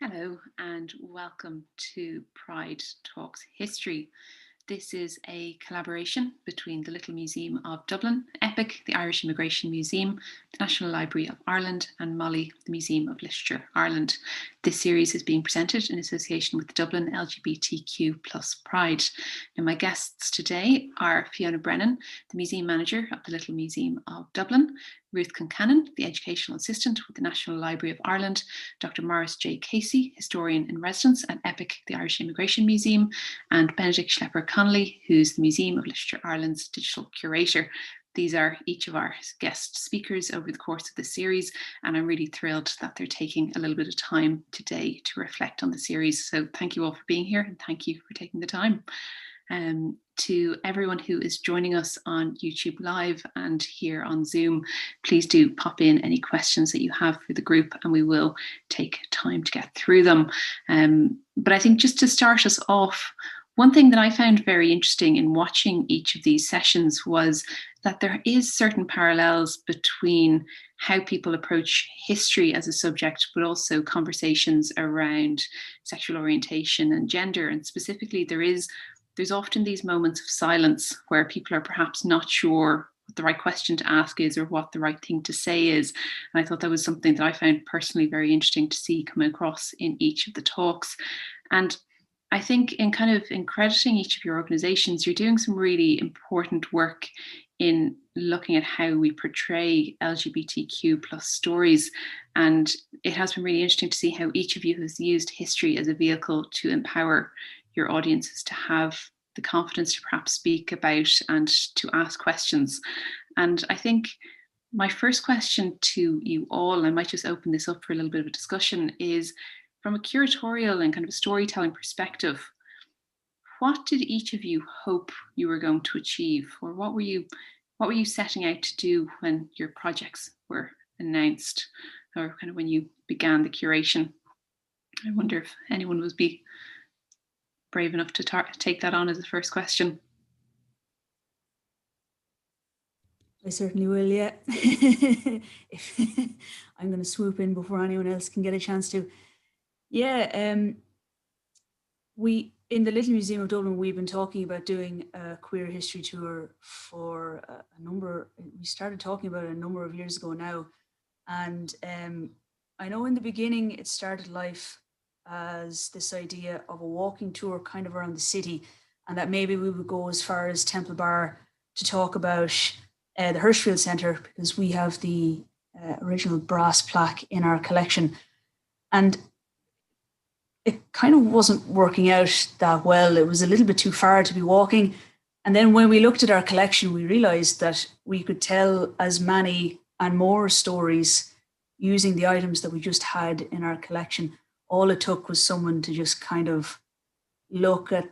Hello and welcome to Pride Talks History. This is a collaboration between the Little Museum of Dublin, EPIC, the Irish Emigration Museum, the National Library of Ireland, and Mcauliffe, the Museum of Literature Ireland. This series is being presented in association with the Dublin LGBTQ plus Pride. Now, my guests today are Fiona Brennan, the Museum Manager of the Little Museum of Dublin, Ruth Concannon, the Educational Assistant with the National Library of Ireland, Dr. Maurice J. Casey, Historian in Residence at EPIC, the Irish Emigration Museum, and Benedict Schlepper-Connolly, who's the Museum of Literature Ireland's Digital Curator. These are each of our guest speakers over the course of the series, and I'm really thrilled that they're taking a little bit of time today to reflect on the series. So thank you all for being here, and thank you for taking the time. To everyone who is joining us on YouTube Live and here on Zoom, please do pop in any questions that you have for the group and we will take time to get through them. But I think just to start us off, one thing that I found very interesting in watching each of these sessions was that there is certain parallels between how people approach history as a subject, but also conversations around sexual orientation and gender. And specifically, there's often these moments of silence where people are perhaps not sure what the right question to ask is or what the right thing to say is. And I thought that was something that I found personally very interesting to see come across in each of the talks. And I think in crediting each of your organizations, you're doing some really important work in looking at how we portray LGBTQ plus stories. And it has been really interesting to see how each of you has used history as a vehicle to empower your audiences to have the confidence to perhaps speak about and to ask questions. And I think my first question to you all, I might just open this up for a little bit of a discussion, is from a curatorial and kind of a storytelling perspective, what did each of you hope you were going to achieve, or what were you setting out to do when your projects were announced, or kind of when you began the curation? I wonder if anyone would be brave enough to take that on as a first question. I certainly will, yeah. I'm going to swoop in before anyone else can get a chance to. Yeah, we in the Little Museum of Dublin, we've been talking about doing a queer history tour for we started talking about it a number of years ago now. And I know in the beginning it started life as this idea of a walking tour kind of around the city, and that maybe we would go as far as Temple Bar to talk about the Hirschfield Centre, because we have the original brass plaque in our collection. And it kind of wasn't working out that well. It was a little bit too far to be walking. And then when we looked at our collection, we realised that we could tell as many and more stories using the items that we just had in our collection. All it took was someone to just kind of look at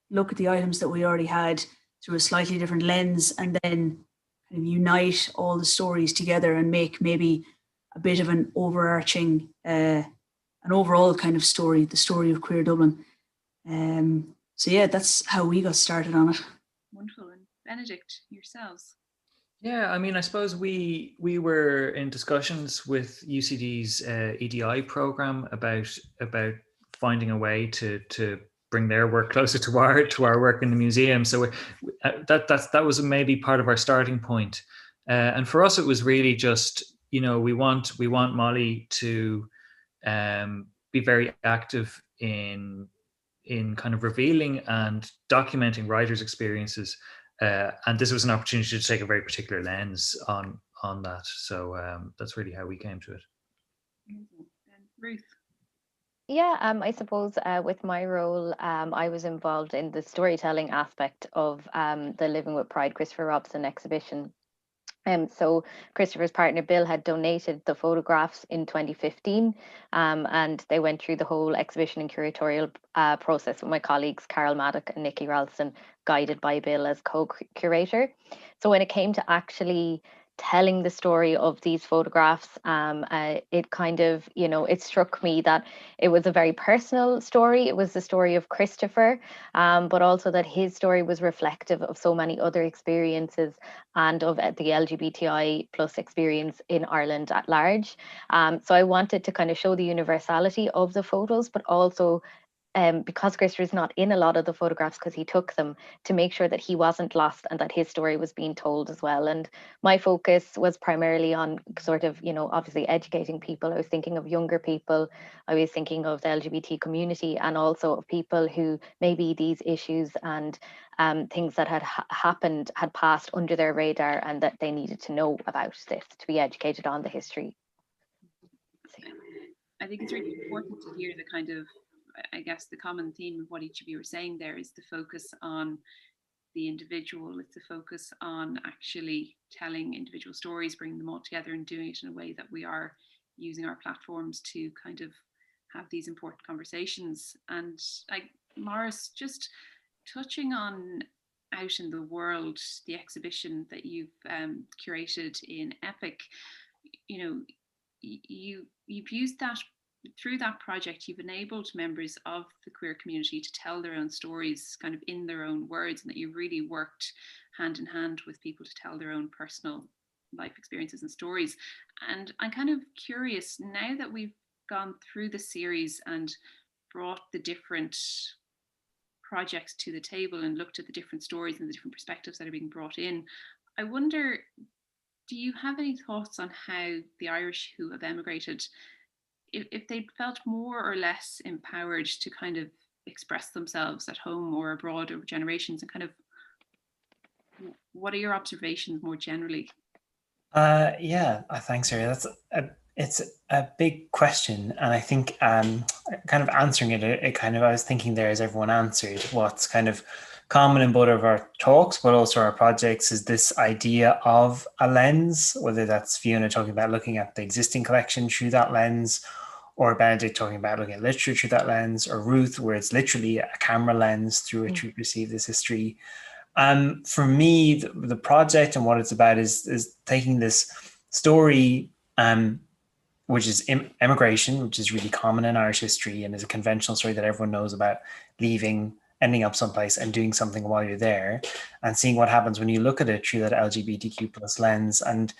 the items that we already had through a slightly different lens, and then kind of unite all the stories together and make maybe a bit of an overarching, an overall kind of story, the story of queer Dublin. So yeah, that's how we got started on it. Wonderful. And Benedict, yourselves? Yeah, I mean, I suppose we were in discussions with UCD's EDI program about finding a way to bring their work closer to our work in the museum. So that was maybe part of our starting point. And for us, it was really just, we want Molly to be very active in kind of revealing and documenting writers' experiences. And this was an opportunity to take a very particular lens on that. So that's really how we came to it. And Ruth? Yeah, I suppose with my role, I was involved in the storytelling aspect of the Living with Pride Christopher Robson exhibition. So Christopher's partner Bill had donated the photographs in 2015, and they went through the whole exhibition and curatorial process with my colleagues Carol Maddock and Nikki Ralston, guided by Bill as co-curator. So when it came to actually telling the story of these photographs, it kind of, it struck me that it was a very personal story. It was the story of Christopher, but also that his story was reflective of so many other experiences and of the LGBTI plus experience in Ireland at large. So I wanted to kind of show the universality of the photos, but also because Christopher's not in a lot of the photographs because he took them, to make sure that he wasn't lost and that his story was being told as well. And my focus was primarily on sort of, obviously educating people. I was thinking of younger people. I was thinking of the LGBT community, and also of people who maybe these issues and things that had happened had passed under their radar, and that they needed to know about this, to be educated on the history. I think it's really important to hear the kind of, I guess, the common theme of what each of you are saying there is the focus on the individual. It's the focus on actually telling individual stories, bringing them all together and doing it in a way that we are using our platforms to kind of have these important conversations. And like Maurice, just touching on out in the world, the exhibition that you've curated in Epic, you've used that. Through that project, you've enabled members of the queer community to tell their own stories kind of in their own words, and that you've really worked hand in hand with people to tell their own personal life experiences and stories. And I'm kind of curious, now that we've gone through the series and brought the different projects to the table and looked at the different stories and the different perspectives that are being brought in, I wonder, do you have any thoughts on how the Irish who have emigrated, if they'd felt more or less empowered to kind of express themselves at home or abroad over generations, and kind of what are your observations more generally? Yeah, thanks, Sarah. It's a big question, and I think kind of answering it kind of, I was thinking there as everyone answered, what's kind of common in both of our talks, but also our projects, is this idea of a lens, whether that's Fiona talking about looking at the existing collection through that lens, or Benedict talking about looking at literature through that lens, or Ruth, where it's literally a camera lens through which we perceive this history. For me, the project and what it's about is taking this story, which is emigration, which is really common in Irish history and is a conventional story that everyone knows about, leaving, ending up someplace and doing something while you're there, and seeing what happens when you look at it through that LGBTQ plus lens, and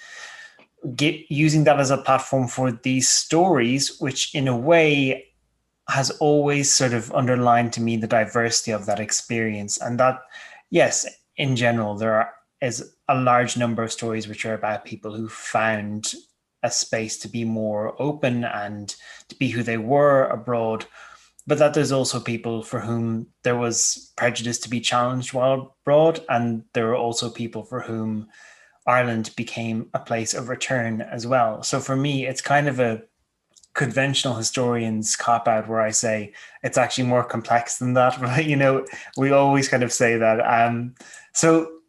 using that as a platform for these stories, which in a way has always sort of underlined to me the diversity of that experience. And that, yes, in general, is a large number of stories which are about people who found a space to be more open and to be who they were abroad, but that there's also people for whom there was prejudice to be challenged while abroad, and there are also people for whom Ireland became a place of return as well. So for me, it's kind of a conventional historian's cop-out where I say it's actually more complex than that. But, we always kind of say that.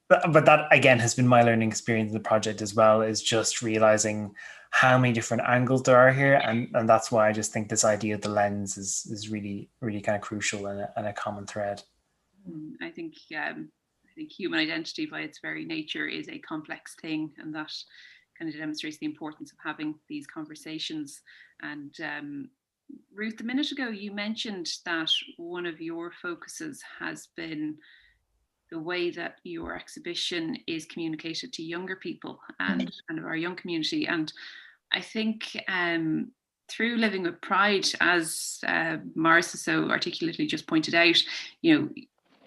But that, again, has been my learning experience in the project as well, is just realizing how many different angles there are here. And that's why I just think this idea of the lens is really, really kind of crucial and a common thread. I think human identity by its very nature is a complex thing, and that kind of demonstrates the importance of having these conversations. And Ruth, a minute ago you mentioned that one of your focuses has been the way that your exhibition is communicated to younger people and kind of our young community. And I think through Living with Pride, as Maurice so articulately just pointed out,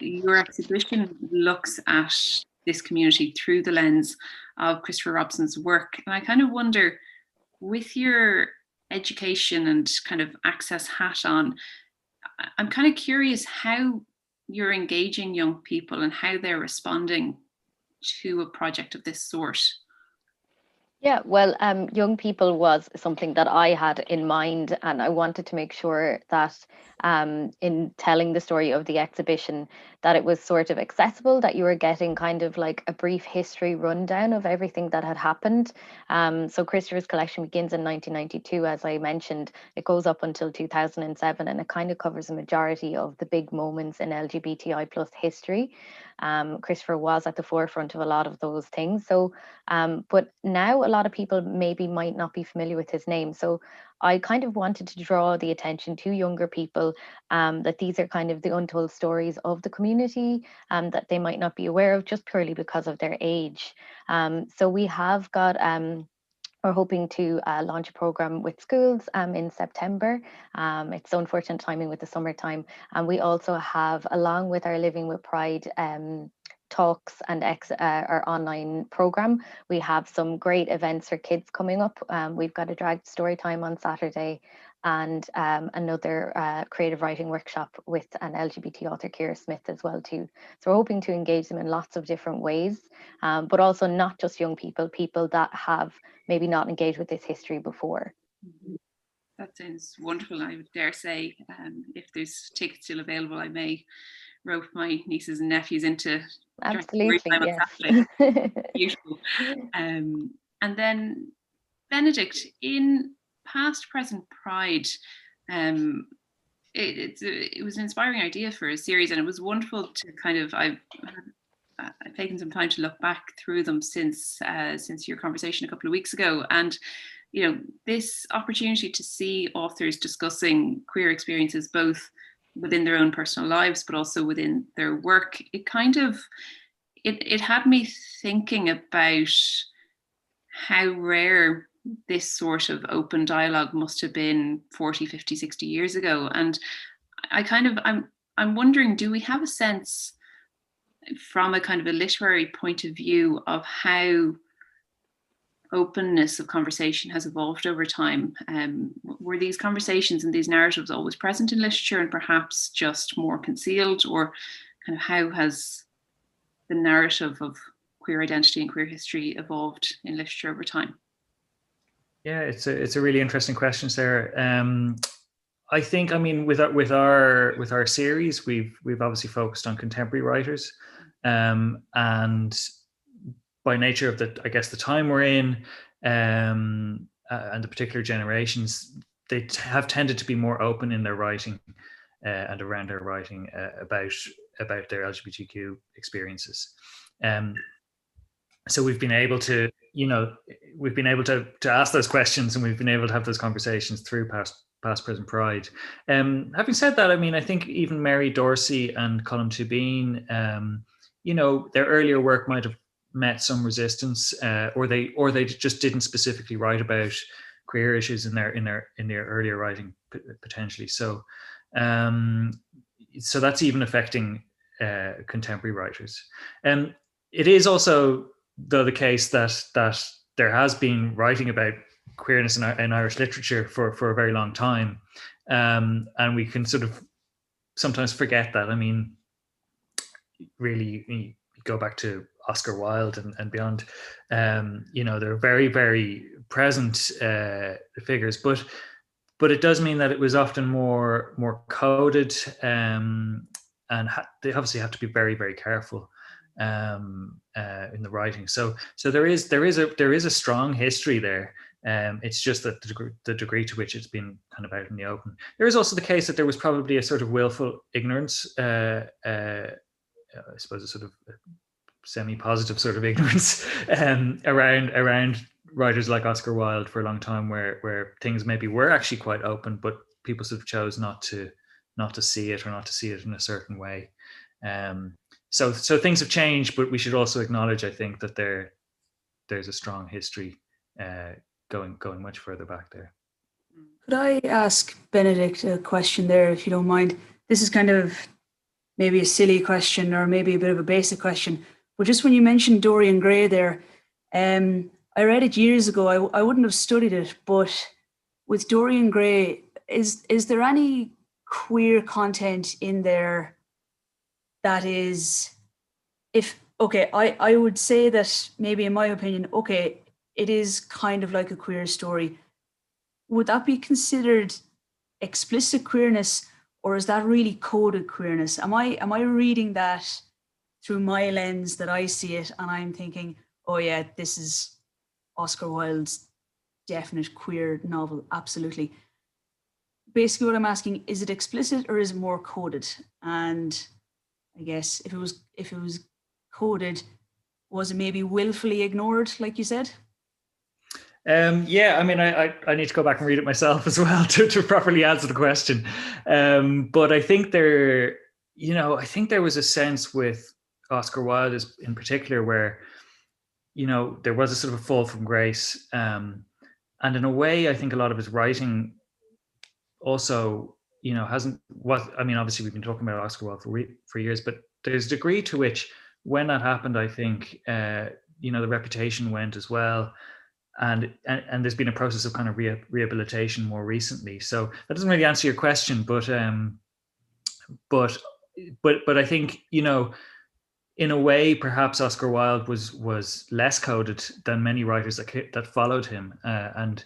your exhibition looks at this community through the lens of Christopher Robson's work. And I kind of wonder, with your education and kind of access hat on, I'm kind of curious how you're engaging young people and how they're responding to a project of this sort. Yeah, well, young people was something that I had in mind, and I wanted to make sure that in telling the story of the exhibition, that it was sort of accessible, that you were getting kind of like a brief history rundown of everything that had happened. So Christopher's collection begins in 1992, as I mentioned. It goes up until 2007, and it kind of covers a majority of the big moments in LGBTI plus history. Christopher was at the forefront of a lot of those things. So, but now a lot of people maybe might not be familiar with his name. So I kind of wanted to draw the attention to younger people that these are kind of the untold stories of the community that they might not be aware of just purely because of their age. So we have got we're hoping to launch a program with schools in September. It's so unfortunate timing with the summertime. And we also have, along with our Living with Pride talks and our online program, we have some great events for kids coming up. We've got a drag story time on Saturday and another creative writing workshop with an LGBT author, Ciara Smith, as well too. So we're hoping to engage them in lots of different ways, but also not just young people, people that have maybe not engaged with this history before. That sounds wonderful. I would dare say, if there's tickets still available, I may rope my nieces and nephews into absolutely, yes. Beautiful. And then Benedict, in past present Pride, it was an inspiring idea for a series, and it was wonderful to kind of I've taken some time to look back through them since your conversation a couple of weeks ago, and you know, this opportunity to see authors discussing queer experiences both within their own personal lives but also within their work, it kind of it had me thinking about how rare this sort of open dialogue must have been 40, 50, 60 years ago. And I'm wondering, do we have a sense from a kind of a literary point of view of how openness of conversation has evolved over time? Were these conversations and these narratives always present in literature and perhaps just more concealed, or kind of how has the narrative of queer identity and queer history evolved in literature over time? Yeah, it's a really interesting question, Sarah. I think, I mean, with our series, we've obviously focused on contemporary writers, and by nature of the time we're in, and the particular generations, they have tended to be more open in their writing and around their writing about their LGBTQ experiences. So we've been able to, to ask those questions, and we've been able to have those conversations through past present Pride. Having said that, I mean, I think even Mary Dorsey and Colm Tóibín, their earlier work might have met some resistance, or they just didn't specifically write about queer issues in their earlier writing potentially. So that's even affecting contemporary writers. It is also, though, the case that there has been writing about queerness in Irish literature for a very long time, and we can sort of sometimes forget that. I mean, really, you go back to Oscar Wilde and beyond. They're very, very present figures, but it does mean that it was often more coded, and they obviously have to be very, very careful in the writing. So there is a strong history there. It's just that the degree to which it's been kind of out in the open. There is also the case that there was probably a sort of willful ignorance, I suppose a sort of semi-positive sort of ignorance around writers like Oscar Wilde for a long time, where things maybe were actually quite open, but people sort of chose not to see it, or not to see it in a certain way. So things have changed, but we should also acknowledge, I think, that there's a strong history going much further back there. Could I ask Benedict a question there, if you don't mind? This is kind of maybe a silly question, or maybe a bit of a basic question, but just when you mentioned Dorian Gray there, I read it years ago. I wouldn't have studied it, but with Dorian Gray, is there any queer content in there that is, I would say that maybe, in my opinion, it is kind of like a queer story. Would that be considered explicit queerness, or is that really coded queerness? Am I reading that through my lens, that I see it and I'm thinking, oh yeah, this is Oscar Wilde's definite queer novel? Absolutely. Basically what I'm asking, is it explicit or is it more coded? And I guess if it was coded? Was it maybe willfully ignored, like you said? Yeah, I mean, I need to go back and read it myself as well to properly answer the question. But I think I think there was a sense with Oscar Wilde in particular where, there was a sort of a fall from grace. And in a way, I think a lot of his writing also, obviously we've been talking about Oscar Wilde for years, but there's a degree to which when that happened, I think, the reputation went as well. And there's been a process of kind of rehabilitation more recently. So that doesn't really answer your question, but I think, in a way, perhaps Oscar Wilde was less coded than many writers that followed him, and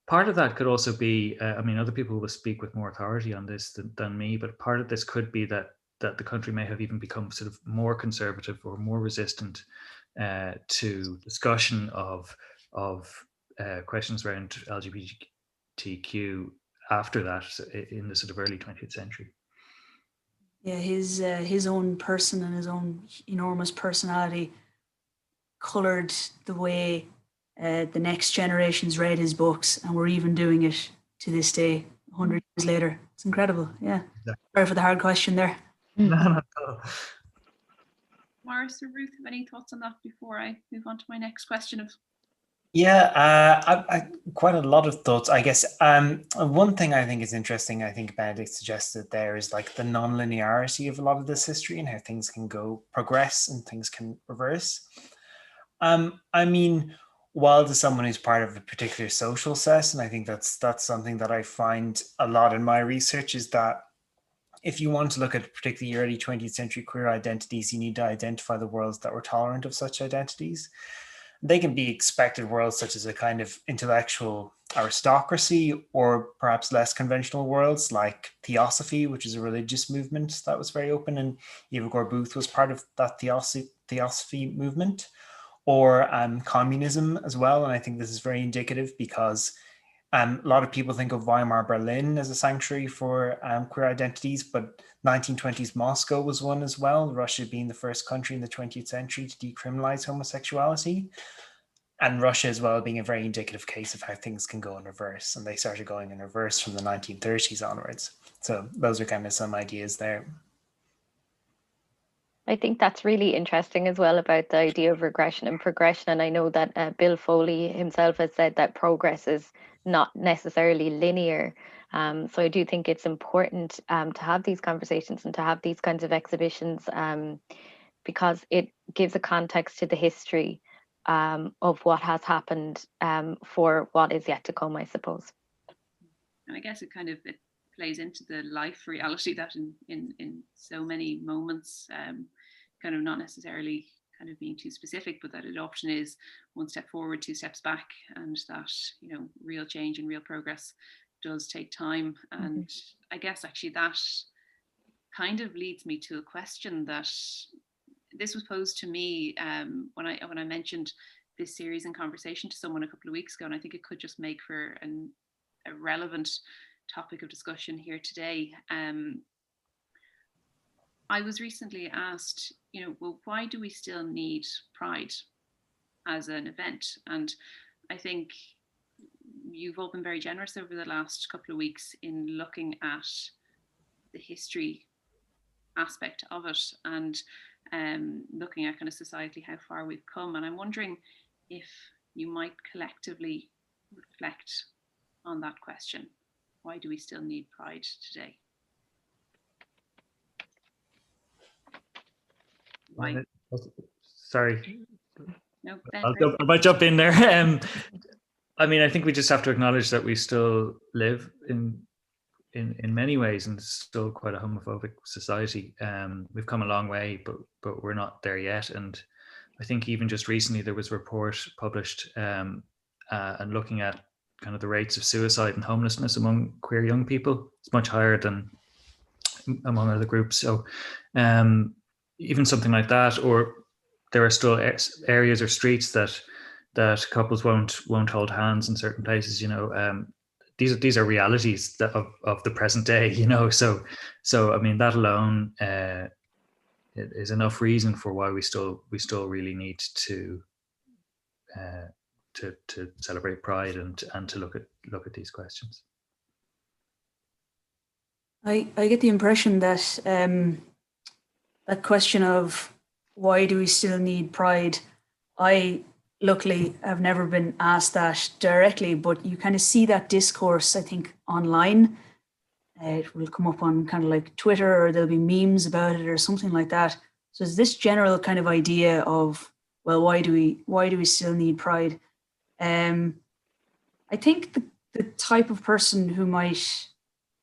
part of that could also be, other people will speak with more authority on this than me, but part of this could be that the country may have even become sort of more conservative or more resistant to discussion of questions around LGBTQ after that, in the sort of early 20th century. Yeah, his own person and his own enormous personality coloured the way the next generations read his books, and we're even doing it to this day, 100 years later. It's incredible. Yeah. Sorry for the hard question there. No. Maurice or Ruth, have any thoughts on that before I move on to my next question? I quite a lot of thoughts, I guess. One thing I think is interesting, I think Benedict suggested there, is like the non-linearity of a lot of this history and how things can progress and things can reverse. Wilde is someone who's part of a particular social set, and I think that's something that I find a lot in my research, is that if you want to look at particularly early 20th century queer identities, you need to identify the worlds that were tolerant of such identities. They can be expected worlds such as a kind of intellectual aristocracy, or perhaps less conventional worlds like theosophy, which is a religious movement that was very open, and Eva Gore Booth was part of that theosophy movement, or communism as well. And I think this is very indicative because a lot of people think of Weimar Berlin as a sanctuary for queer identities, but 1920s Moscow was one as well, Russia being the first country in the 20th century to decriminalize homosexuality. And Russia as well being a very indicative case of how things can go in reverse. And they started going in reverse from the 1930s onwards. So those are kind of some ideas there. I think that's really interesting as well about the idea of regression and progression. And I know that Bill Foley himself has said that progress is not necessarily linear. So I do think it's important to have these conversations and to have these kinds of exhibitions, because it gives a context to the history of what has happened for what is yet to come, I suppose. And I guess it plays into the life reality that in so many moments, kind of not necessarily kind of being too specific, but that it often is one step forward, two steps back, and that, real change and real progress does take time. And I guess actually that kind of leads me to a question that this was posed to me when I mentioned this series in conversation to someone a couple of weeks ago, and I think it could just make for a relevant topic of discussion here today. I was recently asked, well, why do we still need Pride as an event? And I think you've all been very generous over the last couple of weeks in looking at the history aspect of it and looking at kind of societally how far we've come. And I'm wondering if you might collectively reflect on that question. Why do we still need Pride today? Why? Sorry. No, Ben, I might jump in there. I think we just have to acknowledge that we still live in many ways and still quite a homophobic society. We've come a long way, but we're not there yet. And I think even just recently there was a report published and looking at kind of the rates of suicide and homelessness among queer young people. It's much higher than among other groups. So even something like that, or there are still areas or streets that couples won't hold hands in certain places. These are realities of the present day. So that alone is enough reason for why we still really need to celebrate Pride and to look at these questions. I get the impression that that question of why do we still need Pride, I luckily have never been asked that directly, but you kind of see that discourse, I think, online. It will come up on kind of like Twitter, or there'll be memes about it or something like that. So it's this general kind of idea of, well, why do we still need Pride? I think the type of person who might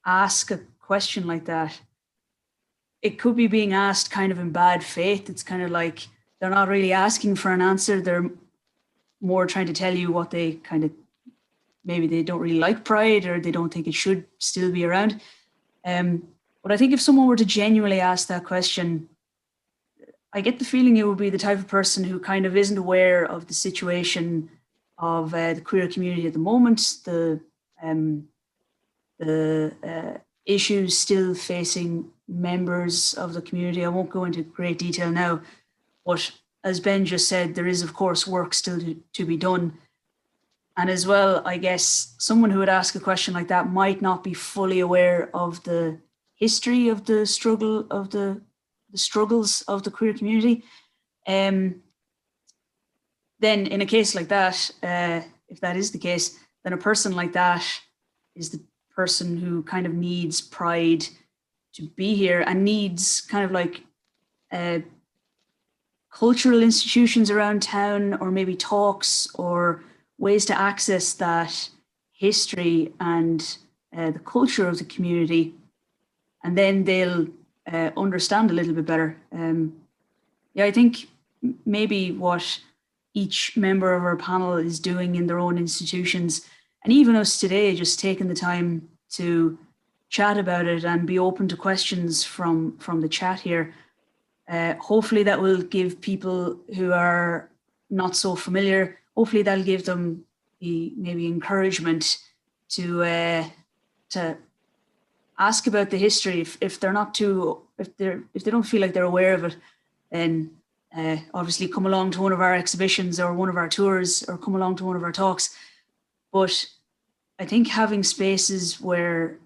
ask a question like that, it could be being asked kind of in bad faith. It's kind of like they're not really asking for an answer. They're more trying to tell you what they kind of, maybe they don't really like Pride, or they don't think it should still be around. But I think if someone were to genuinely ask that question, I get the feeling it would be the type of person who kind of isn't aware of the situation of the queer community at the moment, the issues still facing members of the community. I won't go into great detail now, but as Ben just said, there is, of course, work still to be done. And as well, I guess someone who would ask a question like that might not be fully aware of the history of the struggle of the struggles of the queer community. Then in a case like that, if that is the case, then a person like that is the person who kind of needs Pride to be here, and needs kind of like cultural institutions around town, or maybe talks or ways to access that history and the culture of the community, and then they'll understand a little bit better. Yeah, I think maybe what each member of our panel is doing in their own institutions, and even us today, just taking the time to chat about it and be open to questions from the chat here. Hopefully that will give people who are not so familiar, hopefully that'll give them the maybe encouragement to ask about the history. If they're not too, if they don't feel like they're aware of it, then obviously come along to one of our exhibitions or one of our tours, or come along to one of our talks. But I think having spaces where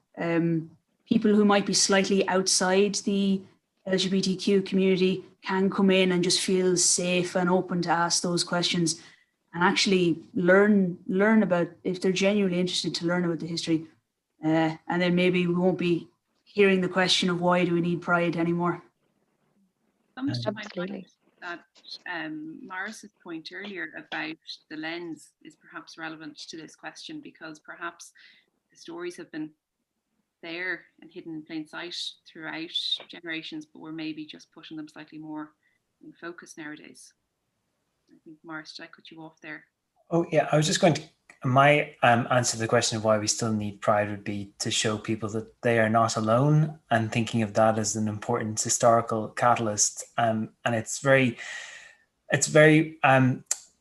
people who might be slightly outside the LGBTQ community can come in and just feel safe and open to ask those questions, and actually learn about, if they're genuinely interested, to learn about the history. And then maybe we won't be hearing the question of why do we need Pride anymore. Comes to my Absolutely. mind that Maris's point earlier about the lens is perhaps relevant to this question, because perhaps the stories have been there and hidden in plain sight throughout generations, but we're maybe just putting them slightly more in focus nowadays. I think, Maris, did I cut you off there? Oh yeah, I was just going to, my answer to the question of why we still need Pride would be to show people that they are not alone, and thinking of that as an important historical catalyst. And it's very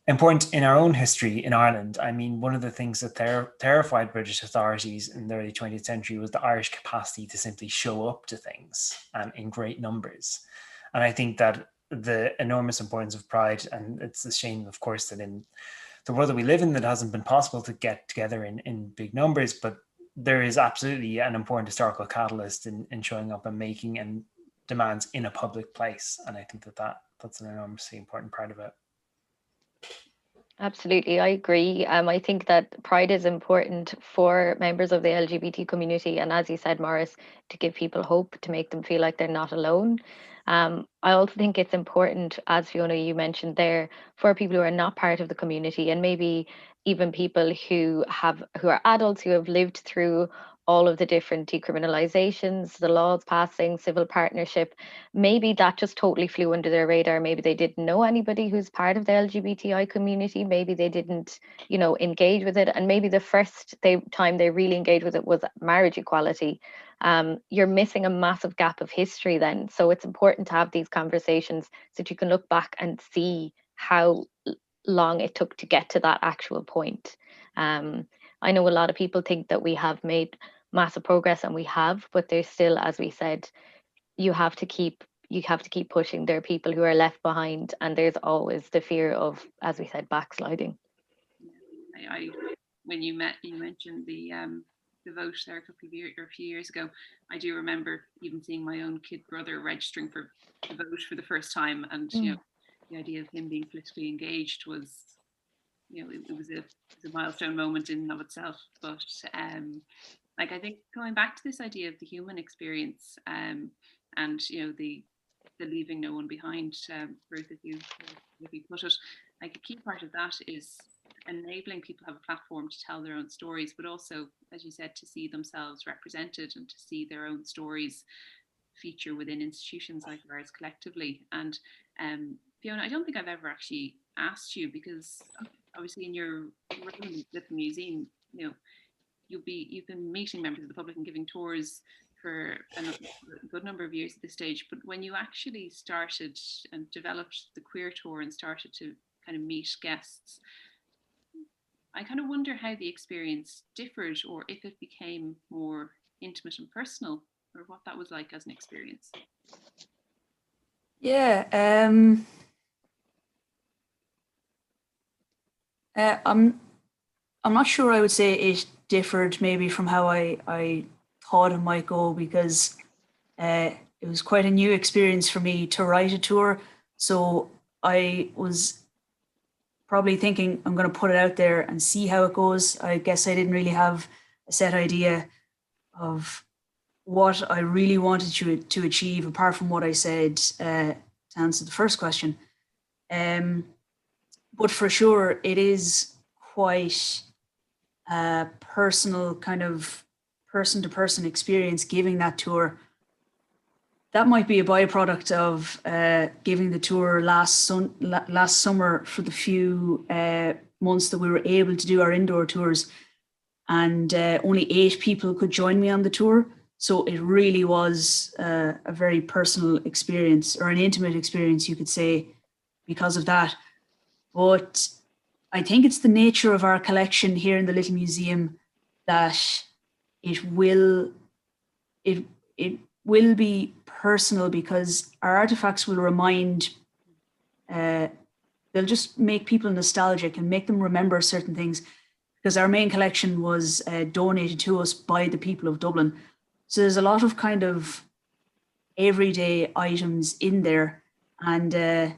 important in our own history in Ireland. I mean, one of the things that terrified British authorities in the early 20th century was the Irish capacity to simply show up to things in great numbers. And I think that the enormous importance of Pride, and it's a shame, of course, that in the world that we live in, that hasn't been possible to get together in big numbers, but there is absolutely an important historical catalyst in showing up and making and demands in a public place. And I think that's an enormously important part of it. Absolutely, I agree. I think that Pride is important for members of the LGBT community, and as you said, Maurice, to give people hope, to make them feel like they're not alone. I also think it's important, as Fiona, you mentioned there, for people who are not part of the community, and maybe even people who are adults who have lived through all of the different decriminalizations, the laws passing, civil partnership. Maybe that just totally flew under their radar. Maybe they didn't know anybody who's part of the LGBTI community. Maybe they didn't, engage with it. And maybe the first time they really engaged with it was marriage equality. You're missing a massive gap of history then. So it's important to have these conversations so that you can look back and see how long it took to get to that actual point. I know a lot of people think that we have made massive progress, and we have, but there's still, as we said, you have to keep you have to keep pushing. There are people who are left behind, and there's always the fear of, as we said, backsliding. I when you mentioned the vote there a few years ago, I do remember even seeing my own kid brother registering for the vote for the first time, and you know, the idea of him being politically engaged was, you know, it was a milestone moment in and of itself. But like, I think going back to this idea of the human experience, and you know, the leaving no one behind, Ruth, if you put it, like a key part of that is enabling people to have a platform to tell their own stories, but also, as you said, to see themselves represented and to see their own stories feature within institutions like ours collectively. And Fiona, I don't think I've ever actually asked you, because obviously in your role in the Little Museum, you know, you've been meeting members of the public and giving tours for a good number of years at this stage. But when you actually started and developed the queer tour and started to kind of meet guests, I kind of wonder how the experience differed, or if it became more intimate and personal, or what that was like as an experience. Yeah, I'm not sure I would say it differed maybe from how I thought it might go, because it was quite a new experience for me to write a tour. So I was probably thinking, I'm going to put it out there and see how it goes. I guess I didn't really have a set idea of what I really wanted to achieve, apart from what I said to answer the first question. But for sure, it is quite a personal kind of person-to-person experience giving that tour. That might be a byproduct of giving the tour last summer for the few months that we were able to do our indoor tours, and only 8 people could join me on the tour. So it really was a very personal experience, or an intimate experience, you could say, because of that. But I think it's the nature of our collection here in the Little Museum that it will be personal, because our artifacts will remind, they'll just make people nostalgic and make them remember certain things, because our main collection was donated to us by the people of Dublin. So there's a lot of kind of everyday items in there. And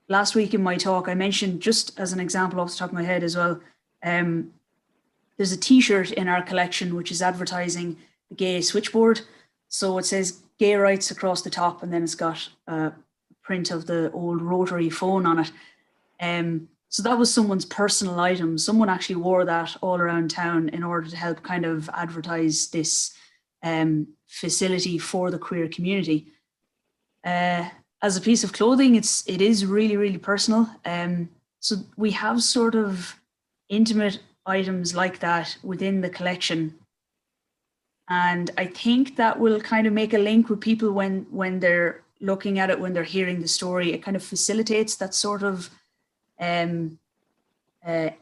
last week in my talk, I mentioned, just as an example off the top of my head as well, there's a t-shirt in our collection which is advertising the gay switchboard. So it says gay rights across the top, and then it's got a print of the old rotary phone on it. So that was someone's personal item. Someone actually wore that all around town in order to help kind of advertise this facility for the queer community. As a piece of clothing, it is really, really personal. So we have sort of intimate items like that within the collection. And I think that will kind of make a link with people when they're looking at it, when they're hearing the story. It kind of facilitates that sort of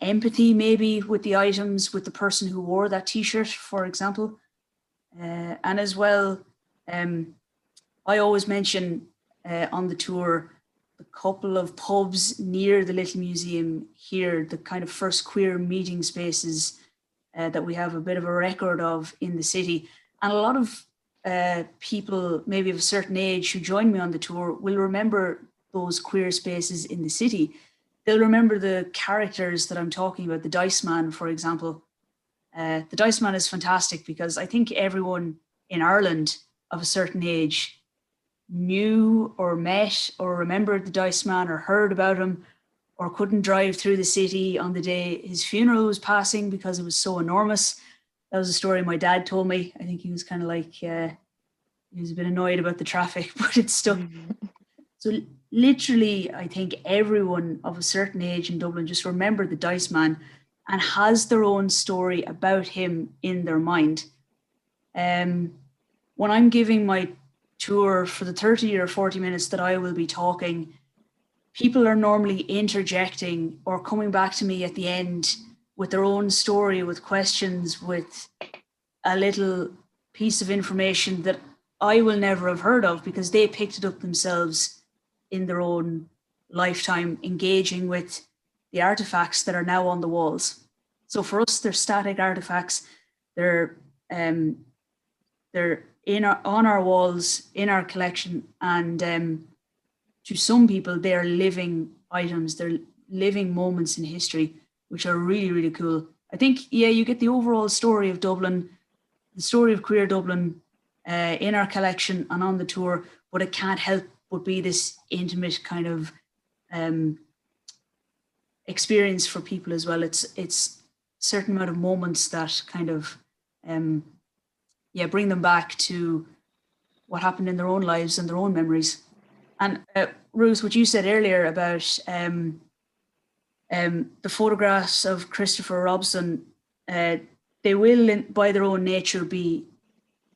empathy maybe with the items, with the person who wore that t-shirt, for example. And as well, I always mention on the tour the couple of pubs near the Little Museum here, the kind of first queer meeting spaces that we have a bit of a record of in the city. And a lot of people maybe of a certain age who join me on the tour will remember those queer spaces in the city. They'll remember the characters that I'm talking about, the Dice Man, for example. The Dice Man is fantastic, because I think everyone in Ireland of a certain age knew or met or remembered the Dice Man, or heard about him, or couldn't drive through the city on the day his funeral was passing because it was so enormous. That was a story my dad told me. I think he was kind of like, he was a bit annoyed about the traffic, but it stuck. So literally, I think everyone of a certain age in Dublin just remembered the Dice Man and has their own story about him in their mind. When I'm giving my tour, for the 30 or 40 minutes that I will be talking, people are normally interjecting or coming back to me at the end with their own story, with questions, with a little piece of information that I will never have heard of because they picked it up themselves in their own lifetime, engaging with the artifacts that are now on the walls. So for us, they're static artifacts. They're on our walls, in our collection, and to some people, they are living items. They're living moments in history, which are really, really cool. I think, yeah, you get the overall story of Dublin, the story of queer Dublin in our collection and on the tour, but it can't help but be this intimate kind of experience for people as well. It's a certain amount of moments that kind of bring them back to what happened in their own lives and their own memories. And Ruth, what you said earlier about the photographs of Christopher Robson, they will, by their own nature, be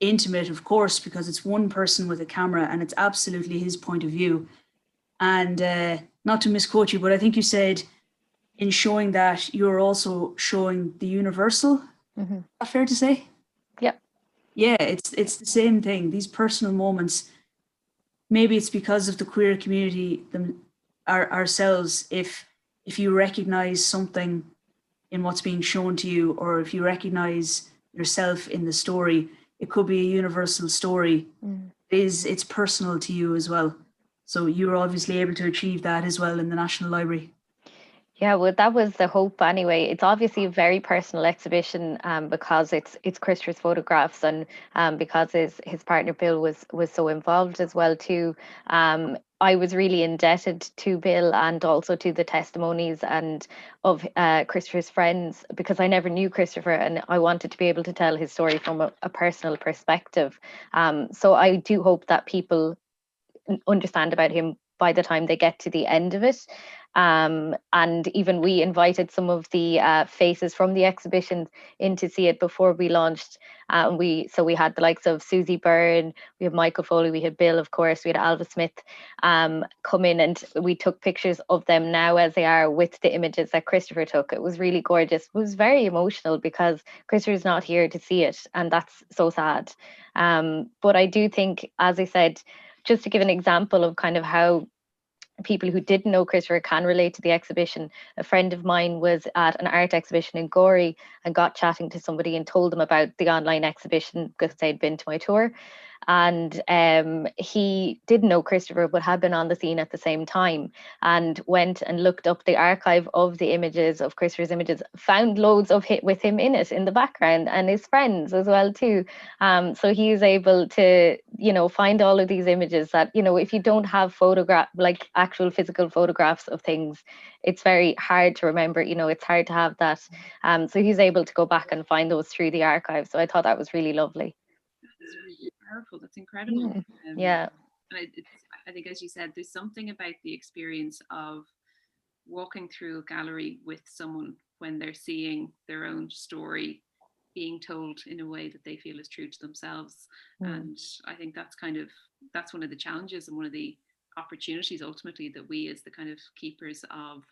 intimate, of course, because it's one person with a camera and it's absolutely his point of view. And not to misquote you, but I think you said in showing that you're also showing the universal. Mm-hmm. Is that fair to say? Yeah. Yeah, it's the same thing. These personal moments, maybe it's because of the queer community ourselves. If you recognize something in what's being shown to you, or if you recognize yourself in the story, it could be a universal story. Mm. It's personal to you as well. So you were obviously able to achieve that as well in the National Library. Yeah, well, that was the hope anyway. It's obviously a very personal exhibition because it's Christopher's photographs, and because his partner Bill was so involved as well too. I was really indebted to Bill and also to the testimonies and of Christopher's friends, because I never knew Christopher and I wanted to be able to tell his story from a personal perspective. So I do hope that people understand about him by the time they get to the end of it. And even we invited some of the faces from the exhibition in to see it before we launched. We had the likes of Susie Byrne, we had Michael Foley, we had Bill, of course, we had Alva Smith come in, and we took pictures of them now as they are with the images that Christopher took. It was really gorgeous. It was very emotional because Christopher's not here to see it, and that's so sad. But I do think, as I said, just to give an example of kind of how people who didn't know Christopher can relate to the exhibition. A friend of mine was at an art exhibition in Gorey and got chatting to somebody and told them about the online exhibition because they'd been to my tour. And he didn't know Christopher but had been on the scene at the same time, and went and looked up the archive of the images, of Christopher's images, found loads of with him in it in the background, and his friends as well too. So he is able to, find all of these images that, if you don't have like actual physical photographs of things, it's very hard to remember, it's hard to have that. So he's able to go back and find those through the archive. So I thought that was really lovely. That's really powerful. That's incredible. Yeah. And I think, as you said, there's something about the experience of walking through a gallery with someone when they're seeing their own story being told in a way that they feel is true to themselves. And I think that's one of the challenges and one of the opportunities ultimately that we, as the kind of keepers of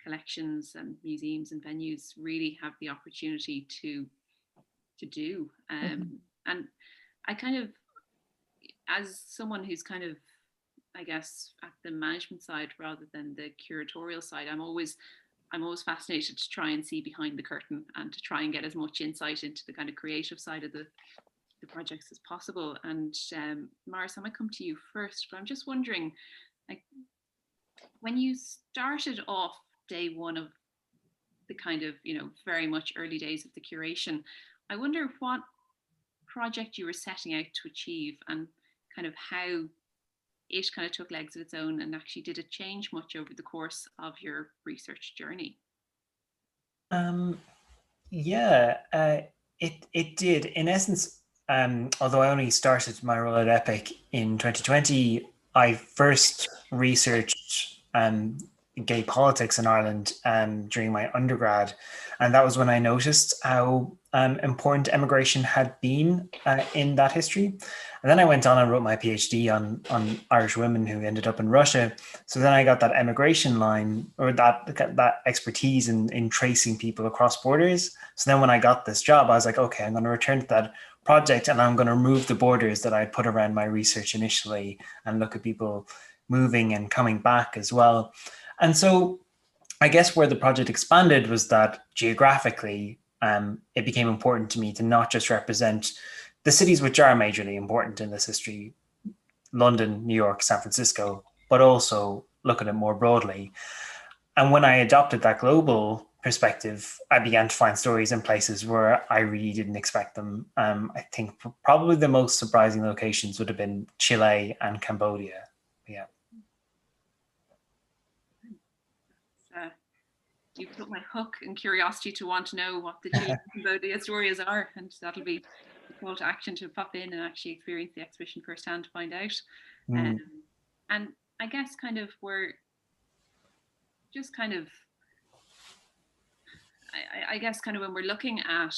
collections and museums and venues, really have the opportunity to do. And I kind of, as someone who's kind of, I guess, at the management side rather than the curatorial side, I'm always fascinated to try and see behind the curtain and to try and get as much insight into the kind of creative side of the projects as possible. And Maris, I might come to you first, but I'm just wondering, like, when you started off day one of the kind of, very much early days of the curation, I wonder what project you were setting out to achieve and kind of how it kind of took legs of its own, and actually did it change much over the course of your research journey? It did. In essence, although I only started my role at Epic in 2020, I first researched gay politics in Ireland during my undergrad. And that was when I noticed how important emigration had been in that history. And then I went on and wrote my PhD on Irish women who ended up in Russia. So then I got that emigration line, or that expertise in tracing people across borders. So then when I got this job, I was like, okay, I'm going to return to that. project, and I'm going to remove the borders that I put around my research initially and look at people moving and coming back as well. And so I guess where the project expanded was that geographically, it became important to me to not just represent the cities which are majorly important in this history, London, New York, San Francisco, but also look at it more broadly. And when I adopted that global perspective, I began to find stories in places where I really didn't expect them. I think probably the most surprising locations would have been Chile and Cambodia. Yeah. You've put my hook and curiosity to want to know what the Chile and Cambodia stories are, and that'll be the call to action to pop in and actually experience the exhibition firsthand to find out. And I guess kind of we're just kind of, I guess kind of when we're looking at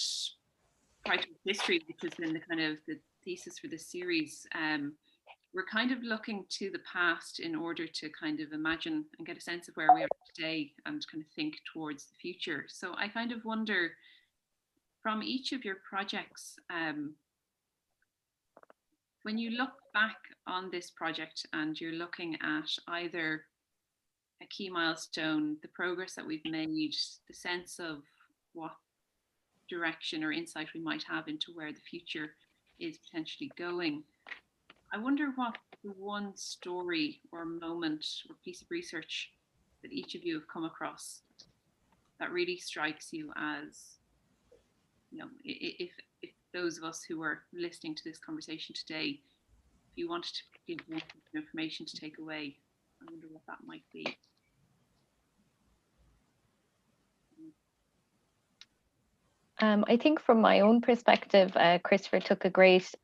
Pride history, which has been the kind of the thesis for this series, we're kind of looking to the past in order to kind of imagine and get a sense of where we are today and kind of think towards the future. So I kind of wonder, from each of your projects, when you look back on this project and you're looking at either a key milestone, the progress that we've made, the sense of what direction or insight we might have into where the future is potentially going, I wonder what the one story or moment or piece of research that each of you have come across that really strikes you as, you know, if those of us who are listening to this conversation today, if you wanted to give one piece of information to take away, I wonder what that might be. I think from my own perspective, Christopher took a great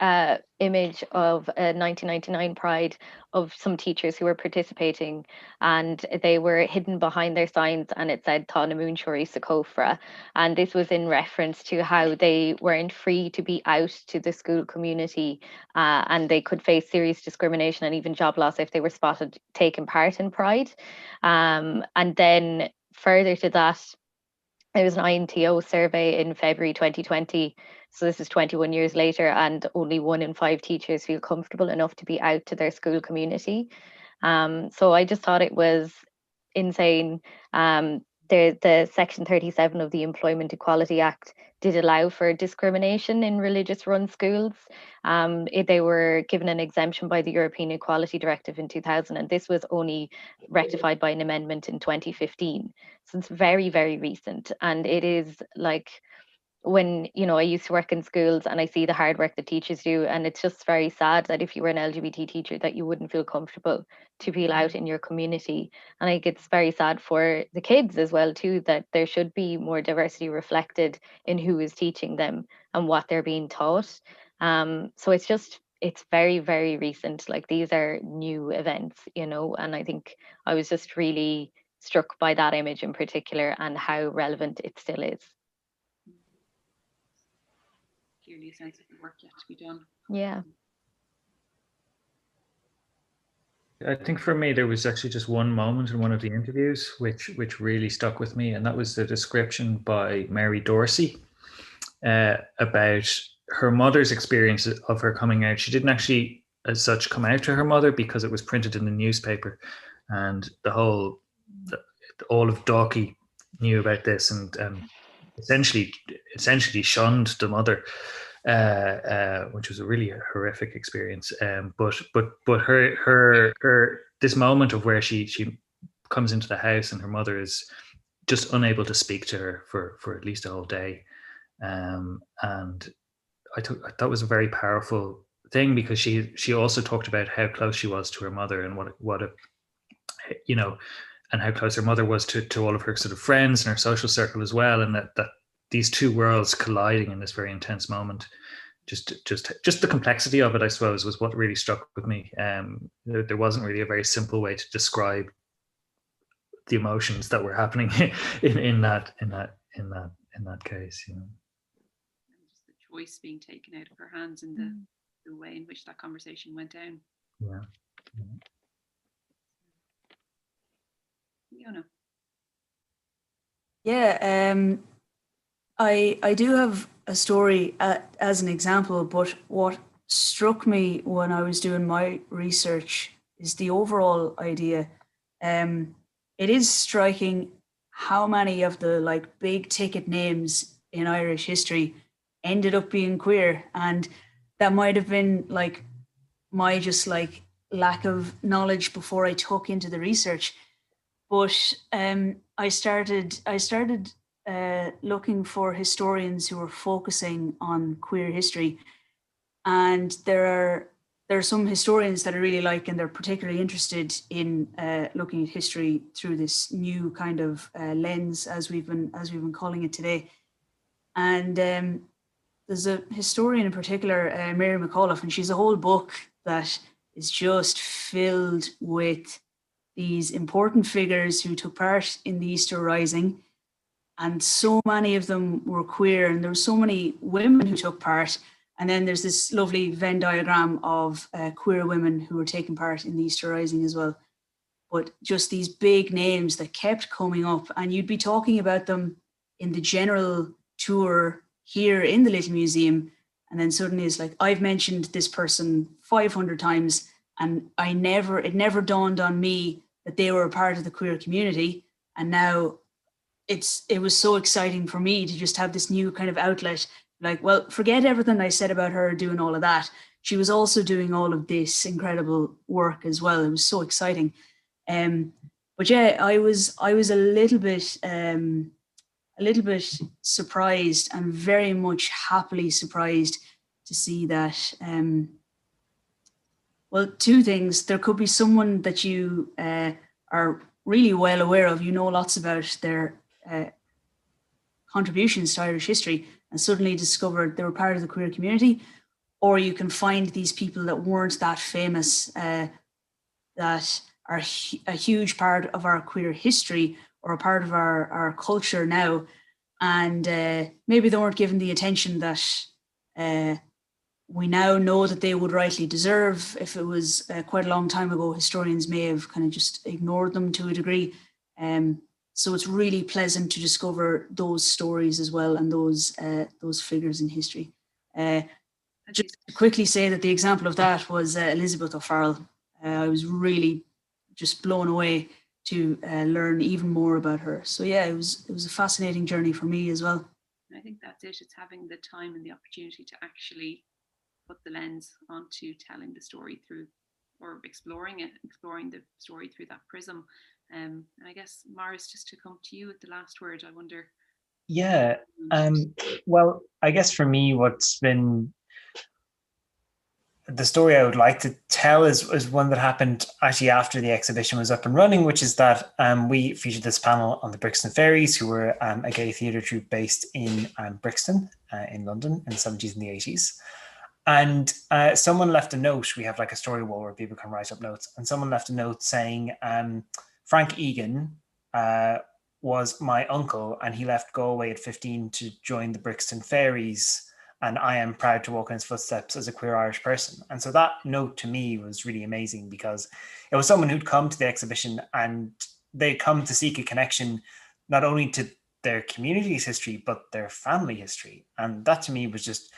image of 1999 Pride of some teachers who were participating, and they were hidden behind their signs and it said Tá na Múinseoirí sa Cóifre. And this was in reference to how they weren't free to be out to the school community, and they could face serious discrimination and even job loss if they were spotted taking part in Pride. And then further to that, there was an INTO survey in February 2020. So this is 21 years later, and only 1 in 5 teachers feel comfortable enough to be out to their school community. So I just thought it was insane. The Section 37 of the Employment Equality Act did allow for discrimination in religious run schools. They were given an exemption by the European Equality Directive in 2000, and this was only rectified by an amendment in 2015. So it's very, very recent. And it is like, when, you know, I used to work in schools and I see the hard work that teachers do, and it's just very sad that if you were an LGBT teacher that you wouldn't feel comfortable to feel out in your community. And I think it's very sad for the kids as well too, that there should be more diversity reflected in who is teaching them and what they're being taught. So it's very, very recent. Like, these are new events, you know, and I think I was just really struck by that image in particular and how relevant it still is. Clearly a sense of the work yet to be done. Yeah. I think for me, there was actually just one moment in one of the interviews which really stuck with me, and that was the description by Mary Dorsey about her mother's experience of her coming out. She didn't actually, as such, come out to her mother because it was printed in the newspaper, and all of Dalkey knew about this, and essentially shunned the mother, which was a really horrific experience. But her this moment of where she comes into the house and her mother is just unable to speak to her for at least a whole day, and I thought that was a very powerful thing, because she also talked about how close she was to her mother, and what a you know, and how close her mother was to all of her sort of friends and her social circle as well, and that these two worlds colliding in this very intense moment, just the complexity of it, I suppose, was what really struck with me. There wasn't really a very simple way to describe the emotions that were happening in that case, you know. And just the choice being taken out of her hands and the way in which that conversation went down. Yeah. Fiona. Yeah, I do have a story as an example, but what struck me when I was doing my research is the overall idea. It is striking how many of the like big ticket names in Irish history ended up being queer, and that might have been like my just like lack of knowledge before I took into the research. But I started looking for historians who were focusing on queer history, and there are some historians that I really like, and they're particularly interested in looking at history through this new kind of lens, as we've been calling it today. And there's a historian in particular, Mary Mcauliffe, and she's a whole book that is just filled with these important figures who took part in the Easter Rising, and so many of them were queer, and there were so many women who took part. And then there's this lovely Venn diagram of queer women who were taking part in the Easter Rising as well. But just these big names that kept coming up, and you'd be talking about them in the general tour here in the Little Museum, and then suddenly it's like, I've mentioned this person 500 times, and it never dawned on me that they were a part of the queer community. And now it was so exciting for me to just have this new kind of outlet. Like, well, forget everything I said about her doing all of that. She was also doing all of this incredible work as well. It was so exciting. But yeah, I was a little bit surprised, and very much happily surprised to see that. Well, two things. There could be someone that you are really well aware of. You know lots about their contributions to Irish history, and suddenly discovered they were part of the queer community. Or you can find these people that weren't that famous, that are a huge part of our queer history, or a part of our culture now. And maybe they weren't given the attention that we now know that they would rightly deserve. If it was quite a long time ago, historians may have kind of just ignored them to a degree. So it's really pleasant to discover those stories as well, and those figures in history. Just to quickly say that the example of that was Elizabeth O'Farrell. I was really just blown away to learn even more about her. So yeah, it was a fascinating journey for me as well. I think that's it. It's having the time and the opportunity to actually put the lens onto telling the story through, or exploring the story through that prism. And I guess, Maris, just to come to you with the last word, I wonder. Yeah. Well, I guess for me, what's been the story I would like to tell is one that happened actually after the exhibition was up and running, which is that we featured this panel on the Brixton Fairies, who were a gay theatre troupe based in Brixton in London in the 70s and the 80s. And someone left a note. We have like a story wall where people can write up notes. And someone left a note saying, Frank Egan was my uncle, and he left Galway at 15 to join the Brixton Fairies. And I am proud to walk in his footsteps as a queer Irish person. And so that note to me was really amazing, because it was someone who'd come to the exhibition and they'd come to seek a connection, not only to their community's history, but their family history. And that to me was just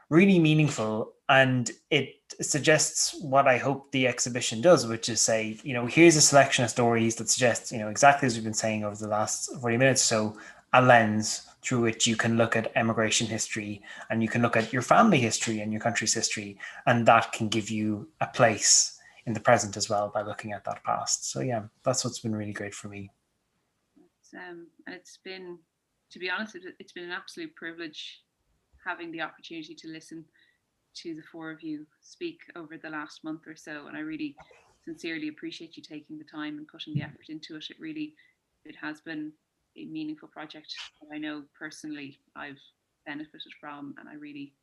really meaningful. And it suggests what I hope the exhibition does, which is say, here's a selection of stories that suggests, exactly as we've been saying over the last 40 minutes or so, a lens through which you can look at emigration history, and you can look at your family history and your country's history, and that can give you a place in the present as well by looking at that past. So yeah, that's what's been really great for me. And it's been, to be honest, it's been an absolute privilege having the opportunity to listen to the four of you speak over the last month or so, and I really sincerely appreciate you taking the time and putting the effort into it. It has been a meaningful project that I know personally I've benefited from, and I really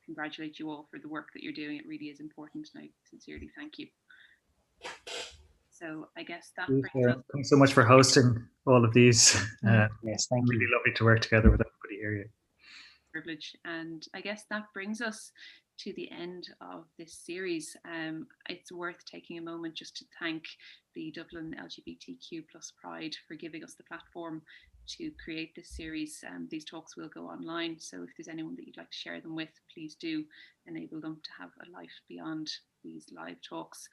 congratulate you all for the work that you're doing. It really is important, and I sincerely thank you. So I guess that brings us. Thanks so much for hosting all of these. Yes, thank you. Really lovely to work together with everybody here. Privilege, and I guess that brings us to the end of this series. It's worth taking a moment just to thank the Dublin LGBTQ plus Pride for giving us the platform to create this series. These talks will go online, so if there's anyone that you'd like to share them with, please do enable them to have a life beyond these live talks.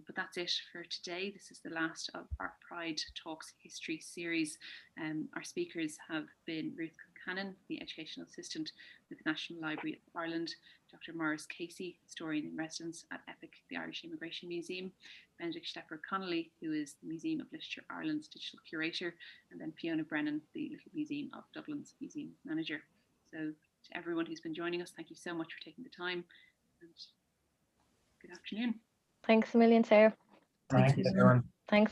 But that's it for today. This is the last of our Pride Talks History series. Our speakers have been Ruth Concannon, the Educational Assistant with the National Library of Ireland, Dr. Maurice Casey, Historian in Residence at EPIC, the Irish Emigration Museum, Benedict Schlepper-Connolly, who is the Museum of Literature Ireland's Digital Curator, and then Fiona Brennan, the Little Museum of Dublin's Museum Manager. So to everyone who's been joining us, thank you so much for taking the time, and good afternoon. Thanks a million, Sarah. Thank you, everyone.